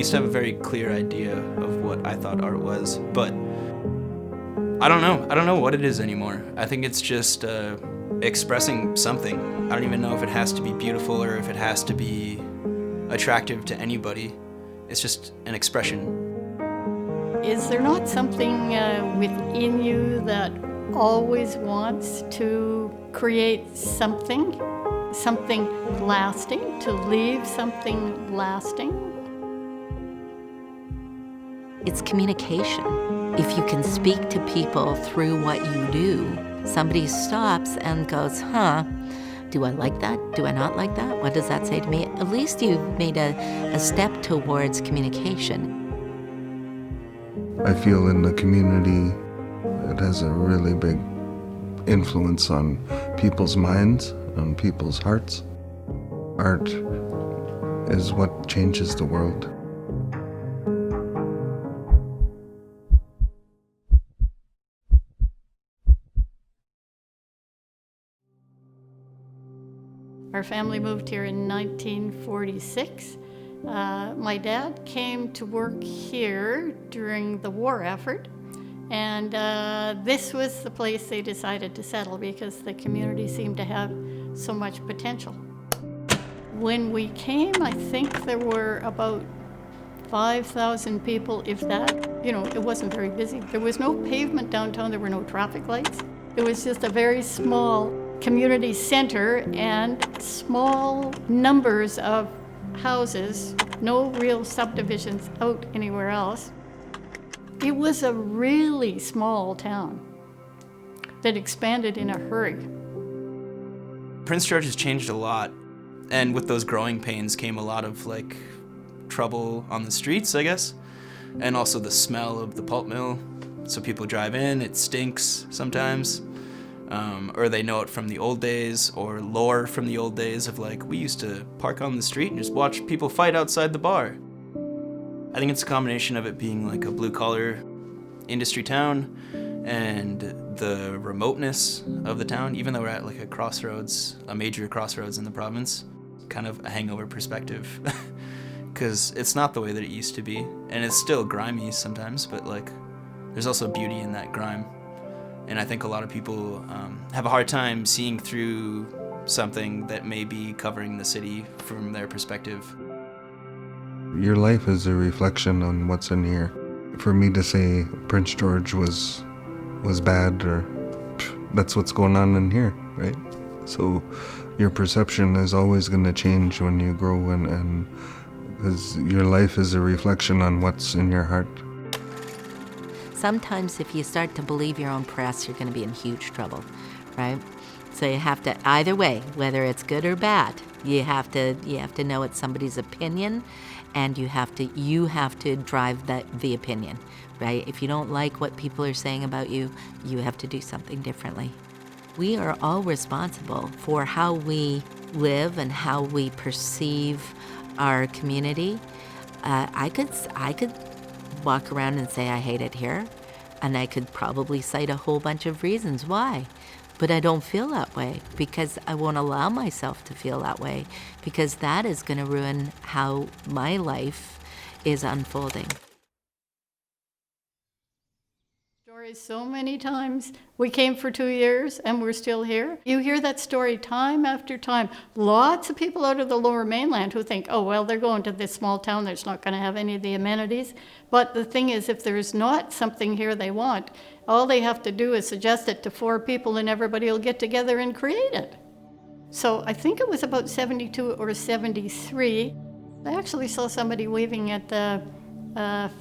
used to have a very clear idea of what I thought art was, but I don't know. I don't know what it is anymore. I think it's just expressing something. I don't even know if it has to be beautiful or if it has to be attractive to anybody. It's just an expression. Is there not something within you that always wants to create something lasting, to leave something lasting? It's communication. If you can speak to people through what you do, somebody stops and goes, do I like that? Do I not like that? What does that say to me? At least you've made a step towards communication. I feel in the community it has a really big influence on people's minds, on people's hearts. Art is what changes the world. Our family moved here in 1946. My dad came to work here during the war effort, and this was the place they decided to settle because the community seemed to have so much potential. When we came, I think there were about 5,000 people, if that. You know, it wasn't very busy. There was no pavement downtown, there were no traffic lights. It was just a very small community center and small numbers of houses, no real subdivisions out anywhere else. It was a really small town that expanded in a hurry. Prince George has changed a lot, and with those growing pains came a lot of trouble on the streets, I guess, and also the smell of the pulp mill. So people drive in, it stinks sometimes. Or they know it from the old days, or lore from the old days of we used to park on the street and just watch people fight outside the bar. I think it's a combination of it being a blue-collar industry town and the remoteness of the town, even though we're at a crossroads, a major crossroads in the province, kind of a hangover perspective. Because it's not the way that it used to be, and it's still grimy sometimes, but there's also beauty in that grime. And I think a lot of people have a hard time seeing through something that may be covering the city from their perspective. Your life is a reflection on what's in here. For me to say Prince George was bad, or that's what's going on in here, right? So your perception is always going to change when you grow, and because your life is a reflection on what's in your heart. Sometimes if you start to believe your own press, you're going to be in huge trouble, right? So you have to, either way, whether it's good or bad, you have to know it's somebody's opinion, and you have to drive the opinion, right? If you don't like what people are saying about you, you have to do something differently. We are all responsible for how we live and how we perceive our community. I could walk around and say I hate it here, and I could probably cite a whole bunch of reasons why, but I don't feel that way because I won't allow myself to feel that way, because that is going to ruin how my life is unfolding. So many times. We came for 2 years and we're still here. You hear that story time after time. Lots of people out of the Lower Mainland who think, oh, well, they're going to this small town that's not going to have any of the amenities. But the thing is, if there's not something here they want, all they have to do is suggest it to 4 people and everybody will get together and create it. So I think it was about 72 or 73. I actually saw somebody waving at the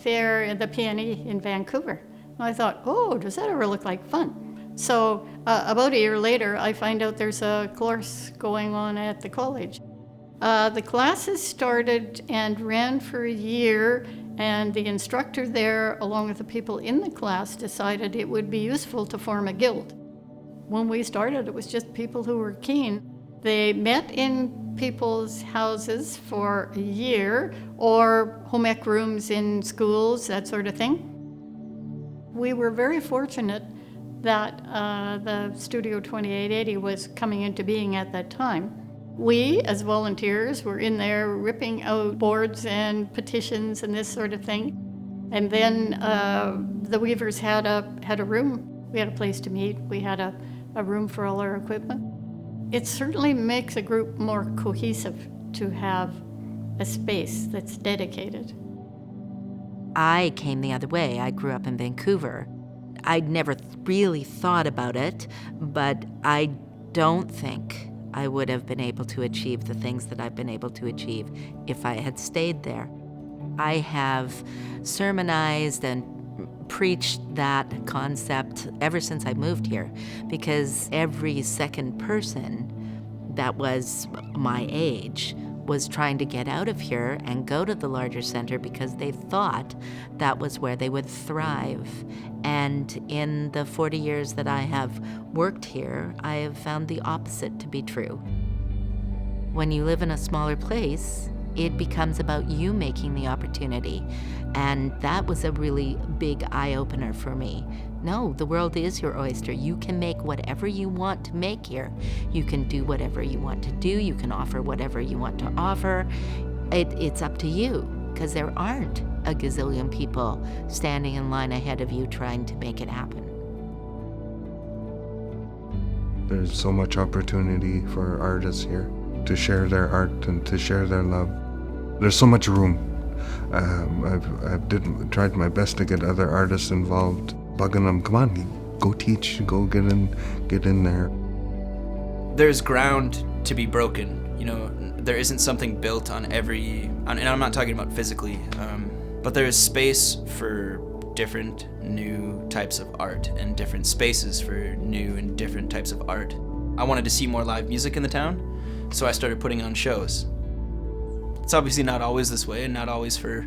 fair at the PNE in Vancouver. I thought, oh, does that ever look like fun? So about a year later, I find out there's a course going on at the college. The classes started and ran for a year, and the instructor there, along with the people in the class, decided it would be useful to form a guild. When we started, it was just people who were keen. They met in people's houses for a year, or home ec rooms in schools, that sort of thing. We were very fortunate that the Studio 2880 was coming into being at that time. We, as volunteers, were in there ripping out boards and petitions and this sort of thing. And then the Weavers had a room. We had a place to meet. We had a room for all our equipment. It certainly makes a group more cohesive to have a space that's dedicated. I came the other way. I grew up in Vancouver. I'd never really thought about it, but I don't think I would have been able to achieve the things that I've been able to achieve if I had stayed there. I have sermonized and preached that concept ever since I moved here, because every second person that was my age was trying to get out of here and go to the larger center because they thought that was where they would thrive. And in the 40 years that I have worked here, I have found the opposite to be true. When you live in a smaller place, it becomes about you making the opportunity. And that was a really big eye-opener for me. No, the world is your oyster. You can make whatever you want to make here. You can do whatever you want to do. You can offer whatever you want to offer. It's up to you, because there aren't a gazillion people standing in line ahead of you trying to make it happen. There's so much opportunity for artists here to share their art and to share their love. There's so much room. I've tried my best to get other artists involved, bugging them, come on, go teach, go get in there. There's ground to be broken. You know, there isn't something built on and I'm not talking about physically, but there is space for different new types of art and different spaces for new and different types of art. I wanted to see more live music in the town, so I started putting on shows. It's obviously not always this way and not always for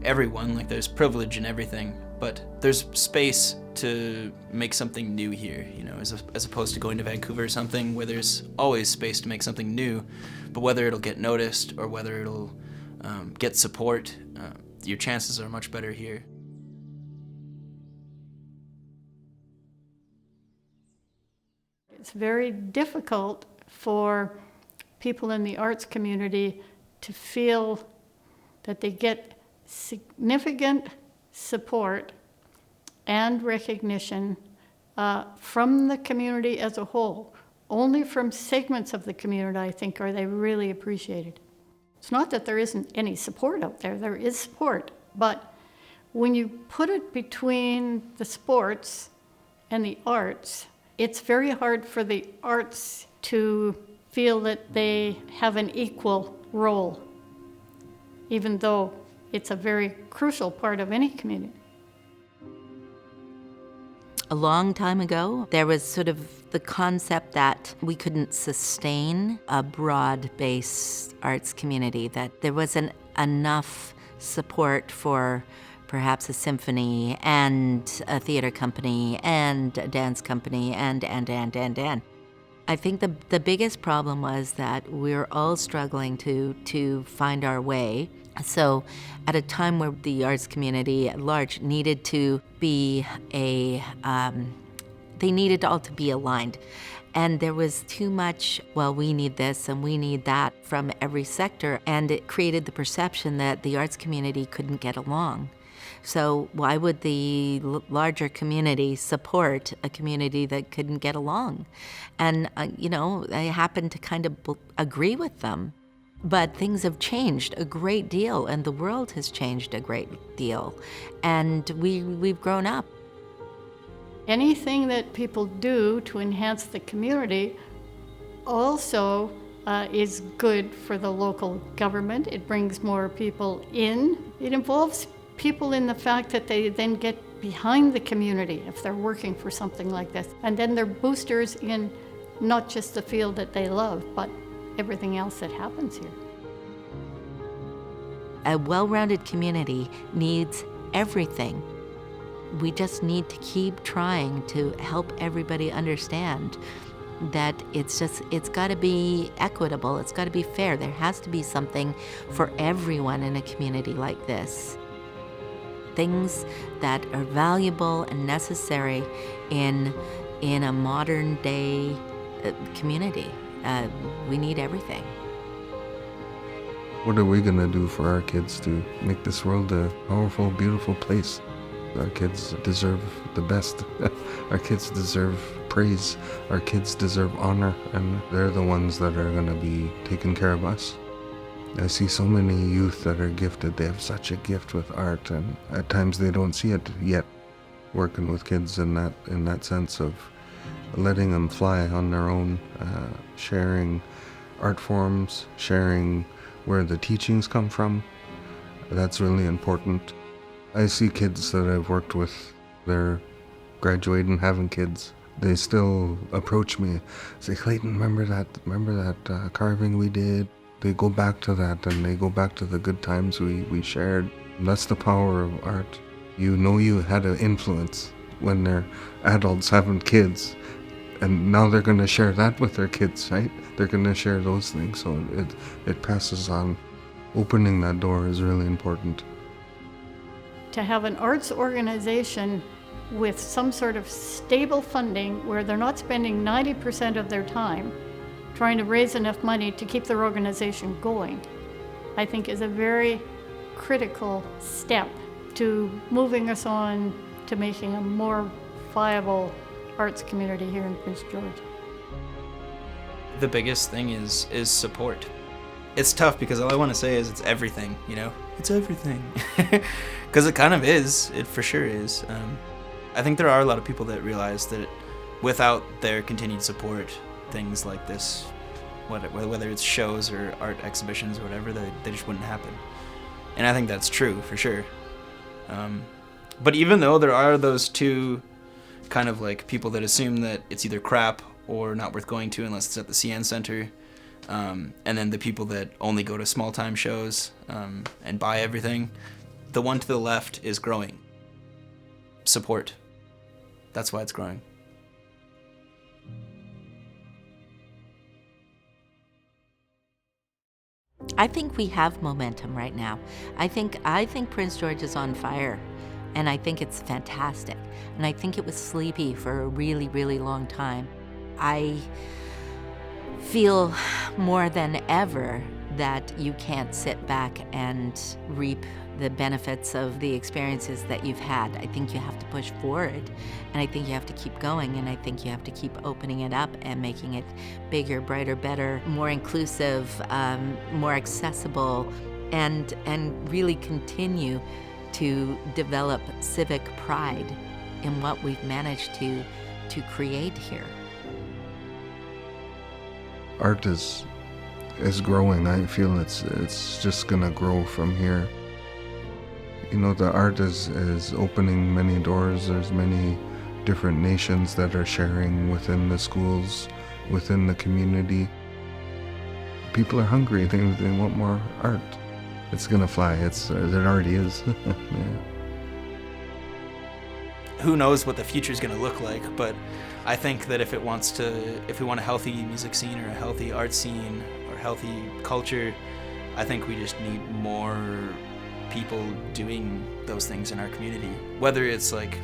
everyone, like there's privilege and everything, but there's space to make something new here, you know, as opposed to going to Vancouver or something where there's always space to make something new, but whether it'll get noticed or whether it'll get support, your chances are much better here. It's very difficult for people in the arts community to feel that they get significant support and recognition from the community as a whole. Only from segments of the community, I think, are they really appreciated. It's not that there isn't any support out there. There is support. But when you put it between the sports and the arts, it's very hard for the arts to feel that they have an equal role, even though it's a very crucial part of any community. A long time ago, there was sort of the concept that we couldn't sustain a broad-based arts community, that there wasn't enough support for perhaps a symphony and a theater company and a dance company and. I think the biggest problem was that we're all struggling to find our way. So at a time where the arts community at large needed to be they needed all to be aligned. And there was too much, well, we need this and we need that from every sector. And it created the perception that the arts community couldn't get along. So why would the larger community support a community that couldn't get along? And, I happen to kind of agree with them. But things have changed a great deal, and the world has changed a great deal. And we've grown up. Anything that people do to enhance the community also is good for the local government. It brings more people in. It involves people in the fact that they then get behind the community if they're working for something like this. And then they're boosters in not just the field that they love, but everything else that happens here. A well-rounded community needs everything. We just need to keep trying to help everybody understand that it's got to be equitable, it's got to be fair. There has to be something for everyone in a community like this. Things that are valuable and necessary in a modern day community. We need everything. What are we gonna do for our kids to make this world a powerful, beautiful place? Our kids deserve the best. Our kids deserve praise. Our kids deserve honor, and they're the ones that are gonna be taking care of us. I see so many youth that are gifted. They have such a gift with art, and at times they don't see it yet. Working with kids in that sense of letting them fly on their own, sharing art forms, sharing where the teachings come from. That's really important. I see kids that I've worked with, they're graduating, having kids. They still approach me, say, Clayton, remember that carving we did? They go back to that, and they go back to the good times we shared. And that's the power of art. You know you had an influence when they're adults having kids, and now they're going to share that with their kids, right? They're going to share those things, so it passes on. Opening that door is really important. To have an arts organization with some sort of stable funding where they're not spending 90% of their time trying to raise enough money to keep their organization going, I think is a very critical step to moving us on to making a more viable arts community here in Prince George. The biggest thing is support. It's tough because all I want to say is it's everything, you know? It's everything. Because it kind of is. It for sure is. I think there are a lot of people that realize that without their continued support, things like this, whether it's shows or art exhibitions or whatever, they just wouldn't happen. And I think that's true for sure. But even though there are those two kind of like people that assume that it's either crap or not worth going to unless it's at the CN Center, and then the people that only go to small time shows and buy everything, the one to the left is growing. Support. That's why it's growing. I think we have momentum right now. I think Prince George is on fire, and I think it's fantastic. And I think it was sleepy for a really, really long time. I feel more than ever that you can't sit back and reap the benefits of the experiences that you've had. I think you have to push forward, and I think you have to keep going, and I think you have to keep opening it up and making it bigger, brighter, better, more inclusive, more accessible, and really continue to develop civic pride in what we've managed to create here. Art is growing. I feel it's just gonna grow from here. You know, the art is opening many doors. There's many different nations that are sharing within the schools, within the community. People are hungry. They want more art. It's gonna fly. It already is. Yeah. Who knows what the future is going to look like, but I think that if we want a healthy music scene or a healthy art scene or healthy culture, I think we just need more people doing those things in our community. Whether it's like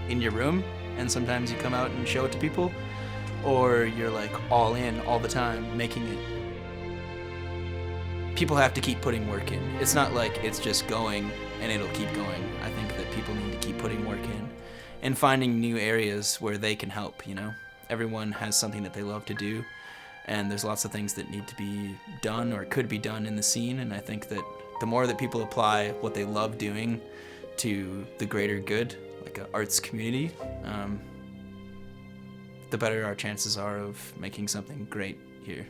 in your room and sometimes you come out and show it to people, or you're like all in all the time making it. People have to keep putting work in. It's not like it's just going and it'll keep going. I think that people need to keep putting work in and finding new areas where they can help, you know? Everyone has something that they love to do, and there's lots of things that need to be done or could be done in the scene, and I think that the more that people apply what they love doing to the greater good, like an arts community, the better our chances are of making something great here.